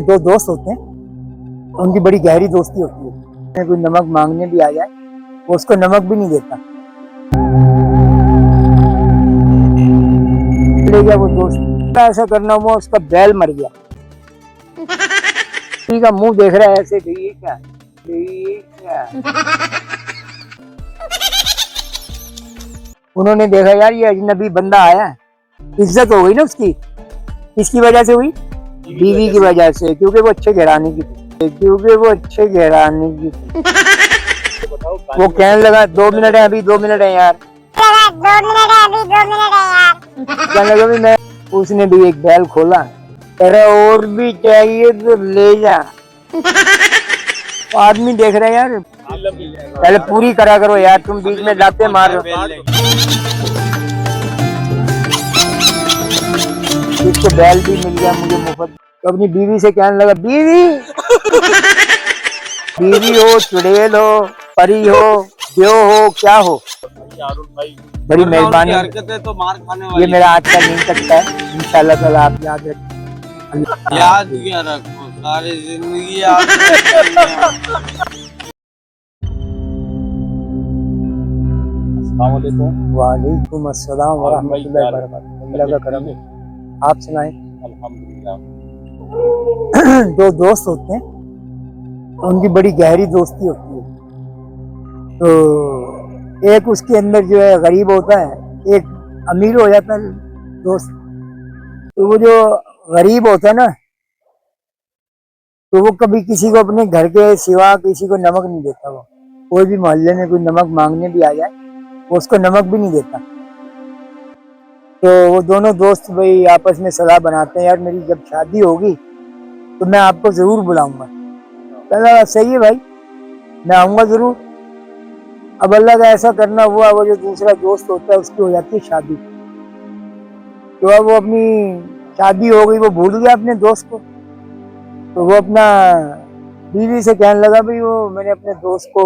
दो दोस्त होते हैं, उनकी बड़ी गहरी दोस्ती होती है। कोई नमक मांगने भी आ जाए वो उसको नमक भी नहीं देता। ले गया वो दोस्त, ऐसा करना हुआ उसका बैल मर गया। किसी का मुंह देख रहा है ऐसे, ये क्या उन्होंने देखा यार ये अजनबी बंदा आया है। इज्जत हो गई ना उसकी। किसकी वजह से हुई? बीवी की वजह से, क्योंकि वो अच्छे घराने की थी। वो कहने लगा 2 मिनट है अभी, 2 मिनट है यार। कहने लगा भी मैं, उसने भी एक बैल खोला, तेरा और भी चाहिए तो ले जा। आदमी देख रहे हैं यार, पहले पूरी करा करो यार, तुम बीच में लाते मार रहे हो। इसको बैल भी मिल गया मुझे मुफ्त। तो अपनी बीवी से कहने लगा, बीवी हो, चुड़ैल हो, परी हो, देव हो, क्या हो, बड़ी मेहरबानी। तो मार खाने वाली। ये मेरा आज का नहीं सकता है, इंशाल्लाह ताला आप याद रखें। याद क्या रखो, सारी जिंदगी याद रखो। वालेकुम अस्सलाम वरहमतुल्लाहि वबरकातुहू। अल्लाह का करम है। आप सुनाएं। अल्हम्दुलिल्लाह। दो दोस्त होते हैं, उनकी बड़ी गहरी दोस्ती होती है। तो एक उसके अंदर जो है गरीब होता है, एक अमीर हो जाता है दोस्त। तो वो जो गरीब होता है ना, तो वो कभी किसी को अपने घर के सिवा किसी को नमक नहीं देता। वो कोई भी मोहल्ले में कोई नमक मांगने भी आ जाए वो उसको नमक भी नहीं देता। तो वो दोनों दोस्त भाई आपस में सलाह बनाते हैं, यार मेरी जब शादी होगी तो मैं आपको जरूर बुलाऊंगा। कहना सही है भाई, मैं आऊंगा जरूर। अब अल्लाह का ऐसा करना हुआ, वो जो दूसरा दोस्त होता है उसकी हो जाती है शादी। तो अब वो अपनी शादी हो गई, वो भूल गया अपने दोस्त को। तो वो अपना बीवी से कहने लगा, भाई वो मैंने अपने दोस्त को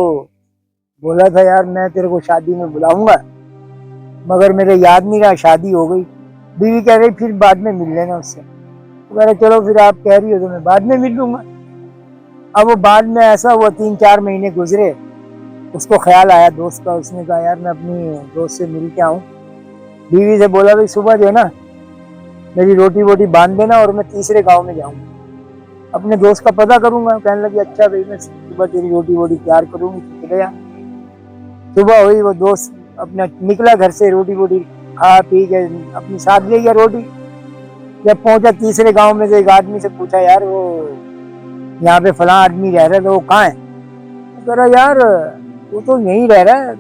बोला था यार मैं तेरे को शादी में बुलाऊंगा, मगर मेरे याद नहीं रहा, शादी हो गई। बीवी कह रही फिर बाद में मिल लेना उससे। तो कह रहे चलो फिर आप कह रही हो तो मैं बाद में मिल लूंगा। अब वो बाद में ऐसा हुआ, 3-4 महीने गुजरे, उसको ख्याल आया दोस्त का। उसने कहा यार मैं अपनी दोस्त से मिल के आऊँ। बीवी से बोला भाई सुबह जो है ना मेरी रोटी वोटी बांध देना और मैं तीसरे गाँव में जाऊँगा, अपने दोस्त का पता करूंगा। कहने लगी अच्छा भाई मैं सुबह तेरी रोटी वोटी तैयार करूंगी, तो चले जा। सुबह हुई, वो दोस्त अपना निकला घर से, रोटी वोटी खा पी के अपनी साथ ले गया रोटी। जब पहुंचा तीसरे गांव में, से एक आदमी से पूछा यार वो यहाँ पे फलां आदमी रह रहा है, तो वो कहाँ है? तो कह रहा यार वो तो यहीं रह रहा है,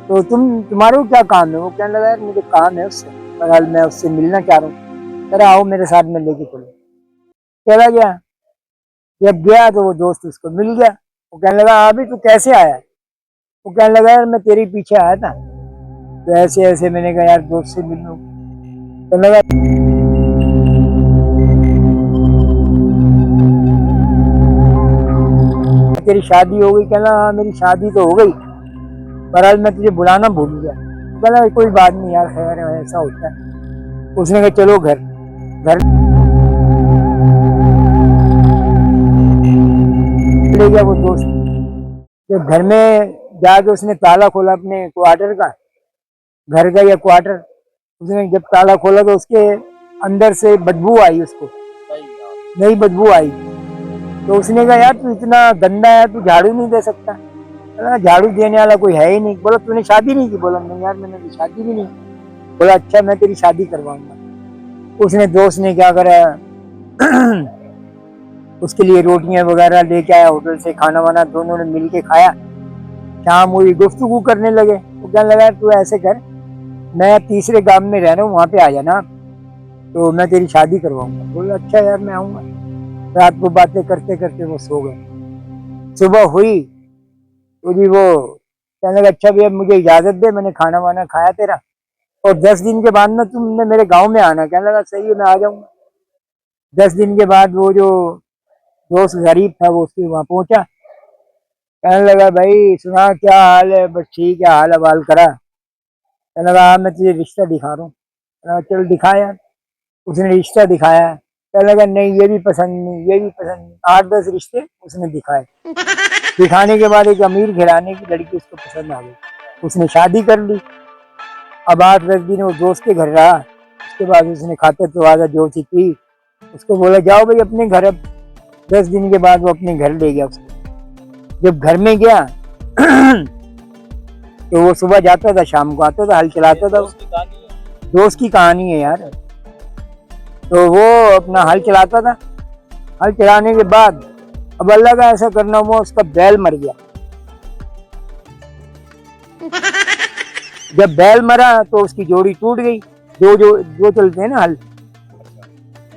तो तुम्हारे को क्या काम है? वो कहने लगा यार मुझे काम है उससे, बहरहाल मैं उससे मिलना चाह रहा हूँ। कह रहा आओ मेरे साथ में लेके चलो। चला गया। जब गया तो वो दोस्त उसको मिल गया। वो कहने लगा अभी तू कैसे आया? वो कहने लगा यार मैं तेरे पीछे आया था, तो ऐसे ऐसे मैंने कहा यार दोस्त से मिल लूं। कहने लगा तेरी शादी हो गई? कहना हाँ मेरी शादी तो हो गई, बहरहाल मैं तुझे बुलाना भूल गया। तो कहना कोई बात नहीं यार, खैर है ऐसा होता है। उसने कहा चलो घर ले गया वो दोस्त। तो घर में जाके उसने ताला खोला अपने क्वार्टर का, घर का या क्वार्टर। उसने जब ताला खोला तो उसके अंदर से बदबू आई, उसको नई बदबू आई। तो उसने कहा यार तू इतना गंदा है, तू झाड़ू नहीं दे सकता? झाड़ू देने वाला कोई है ही नहीं। बोला तूने शादी नहीं की? बोला नहीं यार मैंने तो शादी भी नहीं। बोला अच्छा मैं तेरी शादी करवाऊंगा। उसने दोस्त ने क्या करा उसके लिए रोटियां वगैरह लेके आया होटल से, खाना वाना दोनों ने मिल के खाया। शाम हुई, गुफ्तगू करने लगे। वो कहने लगा तू ऐसे कर, मैं तीसरे गांव में रह रहा हूँ, वहां पे आ जाना तो मैं तेरी शादी करवाऊंगा। बोला अच्छा यार मैं आऊंगा। रात को बातें करते करते वो सो गए। सुबह हुई तो जी वो कहने लगा अच्छा भैया मुझे इजाजत दे, मैंने खाना वाना खाया तेरा, और 10 दिन के बाद ना तुमने मेरे गाँव में आना। कहने लगा सही है मैं आ जाऊंगा। 10 दिन के बाद वो जो दोस्त गरीब था वो उसके वहां पहुंचा। कहने लगा भाई सुना क्या हाल है? बस ठीक है, हाल हवाल करा। कहने लगा हाँ मैं तुझे रिश्ता दिखा रहा हूँ। चल दिखा यार। उसने रिश्ता दिखाया। कहने लगा नहीं ये भी पसंद नहीं, ये भी पसंद नहीं। 8-10 रिश्ते उसने दिखाए। दिखाने के बाद एक अमीर घराने की लड़की उसको पसंद आ गई, उसने शादी कर ली। अब 8-10 दिन वो दोस्त के घर रहा, उसके बाद उसने खाते तो आधा जो सी थी उसको बोला जाओ भाई अपने घर। अब 10 दिन के बाद वो अपने घर ले गया उसको। जब घर में गया तो वो सुबह जाता था शाम को आता था, हल चलाता था। दोस्त की कहानी है यार। तो वो अपना हल चलाता था, हल चलाने के बाद अब अल्लाह का ऐसा करना हुआ उसका बैल मर गया। जब बैल मरा तो उसकी जोड़ी टूट गई। दो चलते हैं ना हल,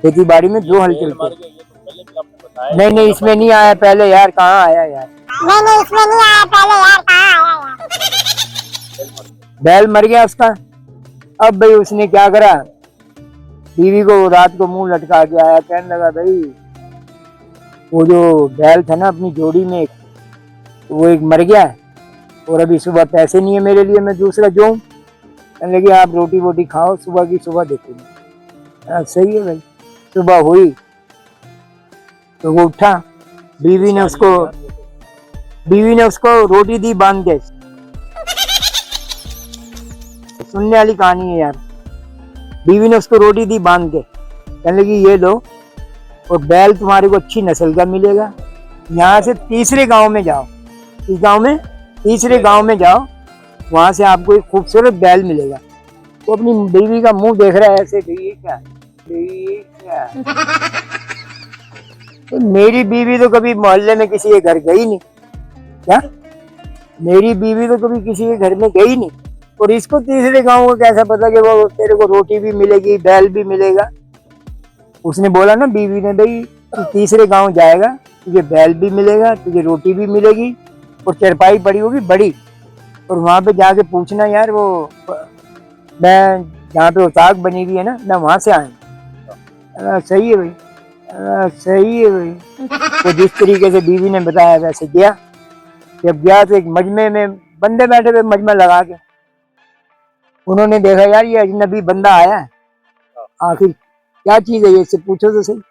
खेती बाड़ी में 2 हल चलते हैं। नहीं इसमें नहीं आया पहले यार, कहाँ आया यार, नहीं इसमें नहीं आया पहले यार, कहाँ आया यार। बैल मर गया उसका। अब भाई उसने क्या करा, बीवी को रात को मुंह लटका के आया, कहने लगा भाई वो जो बैल था ना अपनी जोड़ी में वो एक मर गया है और अभी सुबह पैसे नहीं है मेरे लिए, मैं दूसरा जोऊं। कहने लगे आप रोटी वोटी खाओ, सुबह की सुबह देखेंगे। सही है भाई। सुबह हुई तो वो उठा, बीवी ने उसको रोटी दी बांध के। सुनने वाली कहानी है यार। बीवी ने उसको रोटी दी बांध के, कहने लगी ये लो और बैल तुम्हारे को अच्छी नस्ल का मिलेगा, यहाँ से तीसरे गांव में जाओ, तीसरे गांव में जाओ, वहां से आपको एक खूबसूरत बैल मिलेगा। वो अपनी बीवी का मुंह देख रहा है ऐसे, ये क्या तो मेरी बीवी तो कभी मोहल्ले में किसी के घर गई नहीं, क्या मेरी बीवी तो कभी किसी के घर में गई नहीं, और इसको तीसरे गांव को कैसा पता कि वो तेरे को रोटी भी मिलेगी बैल भी मिलेगा। उसने बोला ना बीवी ने, भाई तू तीसरे गांव जाएगा, तुझे बैल भी मिलेगा, तुझे रोटी भी मिलेगी और चारपाई पड़ी होगी बड़ी, और वहां पे जाके पूछना यार वो मैं जहाँ पे उताक बनी हुई है ना, मैं वहां से आया। सही है भाई, सही है भाई। तो जिस तरीके से बीवी ने बताया वैसे गया। जब गया तो एक मजमे में बंदे बैठे थे, मजमा लगा के। उन्होंने देखा यार ये अजनबी बंदा आया है, आखिर क्या चीज है ये, इससे पूछो तो सही।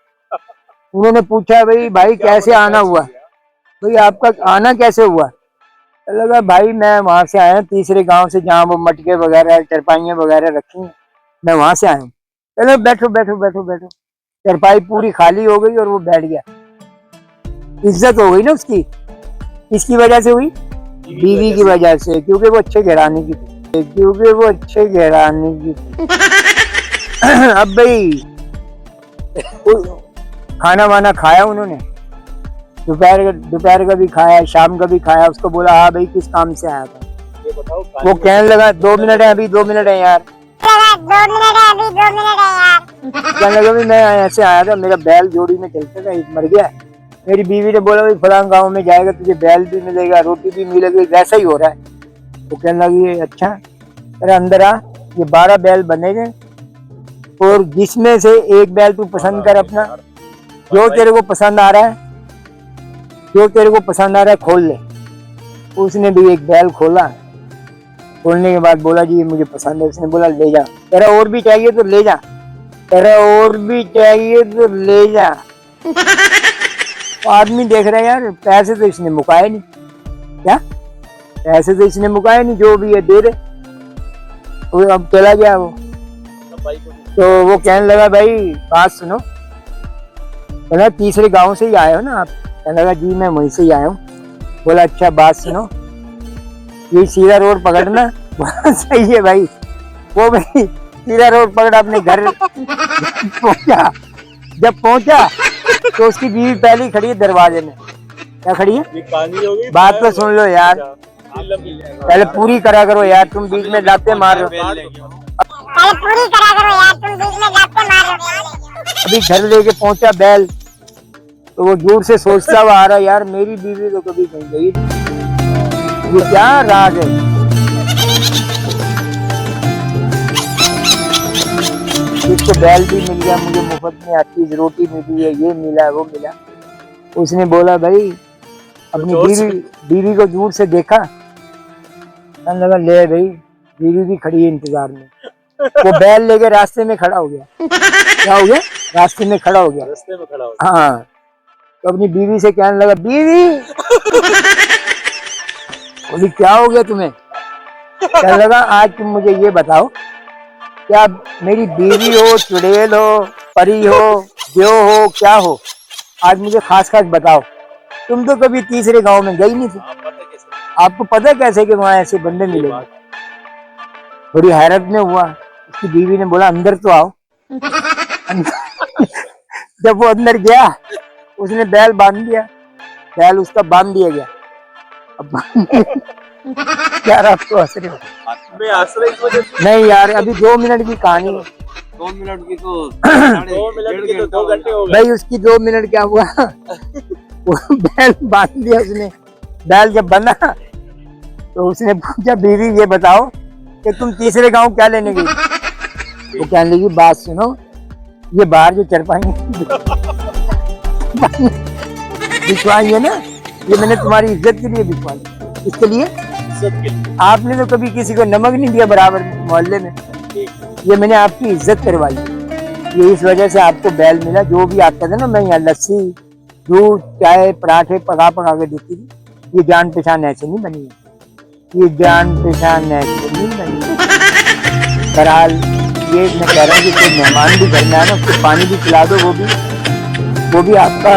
उन्होंने पूछा भाई कैसे आना हुआ, भाई आपका आना कैसे हुआ। लगा भाई मैं वहां से आया हूँ तीसरे गांव से, जहाँ वो मटके वगैरह चरपाइयाँ वगैरह रखी हैं, मैं वहां से आया हूँ। चलो बैठो बैठो बैठो बैठो। चरपाई पूरी खाली हो गई और वो बैठ गया। इज्जत हो गई ना उसकी। किसकी वजह से हुई? बीवी की वजह से, क्योंकि वो अच्छे घराने की थी। अब भाई खाना वाना खाया उन्होंने, दोपहर का भी खाया, शाम का भी खाया। उसको बोला हाँ भाई किस काम से आया था, ये बताओ। वो कहने लगा 2 मिनट है अभी, 2 मिनट है यार, 2 मिनट है अभी, 2 मिनट है यार। कहने लगा मैं ऐसे आया था, मेरा बैल जोड़ी में चलता था, एक मर गया। मेरी बीवी ने बोला भाई फलां गाँव में जाएगा, तुझे बैल भी मिलेगा रोटी भी मिलेगी, वैसा ही हो रहा है। वो कहने लगी अच्छा, अरे अंदर आ, ये 12 बैल बनेंगे और जिसमें से एक बैल तू पसंद कर अपना, जो तेरे को पसंद आ रहा है खोल ले। उसने भी एक बैल खोला, खोलने के बाद बोला जी ये मुझे पसंद है। उसने बोला ले जा, तेरा और भी चाहिए तो ले जा, तेरा और भी चाहिए तो ले जा। तो आदमी देख रहा है यार पैसे तो इसने मुकाए नहीं, क्या पैसे तो इसने मुकाए नहीं, जो भी है दे दे। वो अब चला गया वो। तो वो कहने लगा भाई बात सुनो, कहना तीसरे गांव से ही आए हो ना आप? कहने लगा जी मैं वहीं से ही आया हूँ। बोला अच्छा बात सुनो, ये सीधा रोड पकड़ना। सही है भाई। वो भाई सीधा रोड पकड़ा, अपने घर पहुंचा। जब पहुंचा तो उसकी बीवी पहले ही खड़ी है दरवाजे में। क्या खड़ी है? बात तो सुन लो यार, पहले पूरी करा करो यार, तुम बीच में लाते मार रहे हो। अभी घर लेके पहुंचा बैल, तो वो दूर से सोचता हुआ आ रहा यार मेरी बीवी तो कभी नहीं गई, ये क्या राज है। इसको बैल भी मिल गया, मुझे मुफ्त में हर चीज, रोटी मिली है, ये मिला वो मिला। उसने बोला भाई अपनी बीवी को दूर से देखा, कहने लगा ले भाई बीवी भी खड़ी है इंतजार में। वो बैल लेके रास्ते में खड़ा हो गया। क्या हो गया? रास्ते में खड़ा हो गया। रास्ते में खड़ा हो गया। हाँ, तो अपनी बीवी से कहने लगा, बीवी। बोली क्या हो गया तुम्हें? कहने लगा आज तुम मुझे ये बताओ, क्या मेरी बीवी हो, चुड़ैल हो, परी हो, देव हो, क्या हो, आज मुझे खास खास बताओ। तुम तो कभी तीसरे गांव में गई नहीं थी, आपको पता कैसे कि वहां ऐसे बंदे मिले? बड़ी हैरत में हुआ। उसकी बीवी ने बोला अंदर तो आओ। जब वो अंदर गया, उसने बैल बांध दिया, बैल उसका बांध दिया गया। अब यार आप तो हंस रहे हो। मैं हंस रही इस वजह से। नहीं यार, अभी 2 मिनट की कहानी है। 2 मिनट की तो 2 मिनट की तो 2 घंटे हो गए। भाई उसकी 2 मिनट क्या हुआ, वो बैल बांध दिया उसने। बैल जब बंधा तो उसने पूछा बीवी ये बताओ कि तुम तीसरे गांव क्या लेने गई? वो कहने लगी बात सुनो, ये बाहर जो चरपाई बिछवाई है ना, ये मैंने तुम्हारी इज्जत के लिए बिछवाई। इसके लिए इज्जत के लिए। आपने तो कभी किसी को नमक नहीं दिया बराबर मोहल्ले में, ये मैंने आपकी इज्जत करवाई। ये इस वजह से आपको बैल मिला। जो भी आता था ना, मैं यहाँ लस्सी, दूध, चाय, पराठे पका पका के देती थी। ये जान पहचान ऐसे नहीं बनी है, ये जान पहचान ऐसे नहीं बनी है। बहरहाल ये मैं कह रहा हूँ कि कोई मेहमान भी घर में आए ना, उसको पानी भी पिला दो, वो भी आपका।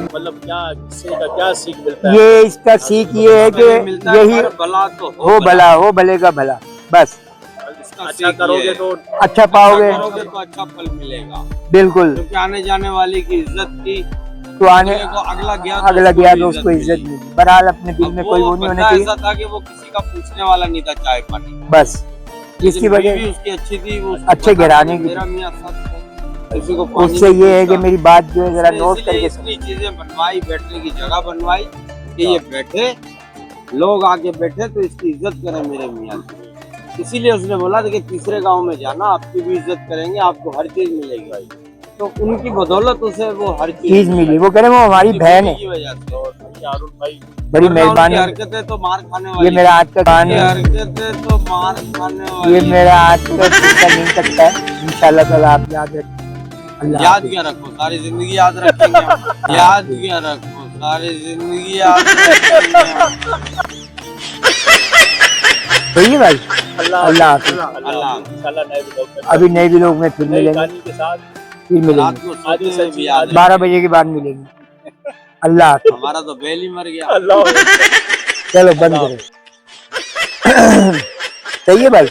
मतलब क्या किससे का क्या सीख मिलता है? ये इसका सीख ये है कि यही भला तो हो भला, हो भले का भला, बस अच्छा करोगे तो अच्छा पाओगे, तो अच्छा फल मिलेगा। बिल्कुल। क्योंकि आने जाने वाले की इज्जत की तो आने को अगला गया तो उसको इज्जत मिली। बहरहाल अपने दिल में कोई वो नहीं होना चाहिए। ऐसा था कि वो किसी का पूछने वाला नहीं था चाय पानी, बस जिसकी वजह बीवी उसकी अच्छी थी, वो अच्छे घराने की मेरा मियां सच है, किसी को पानी उससे नहीं ये है कि पूछता। मेरी बात जो है जरा नोट इसलिए करके इतनी चीजें बनवाई, बैठने की जगह बनवाई कि ये बैठे, लोग आके बैठे तो इसकी इज्जत करें मेरे मियां की। इसीलिए उसने बोला था कि तीसरे गांव में जाना, आपकी भी इज्जत करेंगे, आपको हर चीज मिलेगी भाई। तो उनकी बदौलत उसे वो हर चीज मिली। वो कह रहे वो हमारी बहन है, की वजह से। और भैया अरुण भाई बड़ी वरना उनकी मेहरबानी। हरकतें तो मार खाने वाली, ये मेरा आज का कान ये है, हरकतें तो मार खाने वाली। ये मेरा आज का टूटा नहीं सकता है। इंशाल्लाह ताला आप याद रखें। अल्लाह याद हाफिज़। क्या रखो, सारी जिंदगी याद रखेंगे हम। याद क्या रखो, सारी जिंदगी याद रखेंगे। सही है भाई। अल्लाह अल्लाह हाफिज़। अल्लाह इंशाल्लाह नए व्लॉग में अभी नए भी लोग में फिर नई मिलेंगे, कहानी के साथ फिर रात मिलेंगे। को सोते हुए भी याद रखेंगे। 12 बजे के बाद मिलेंगे। अल्लाह हाफिज़। हमारा तो बैल ही मर गया। अल्लाह चलो बंद करो। सही है भाई।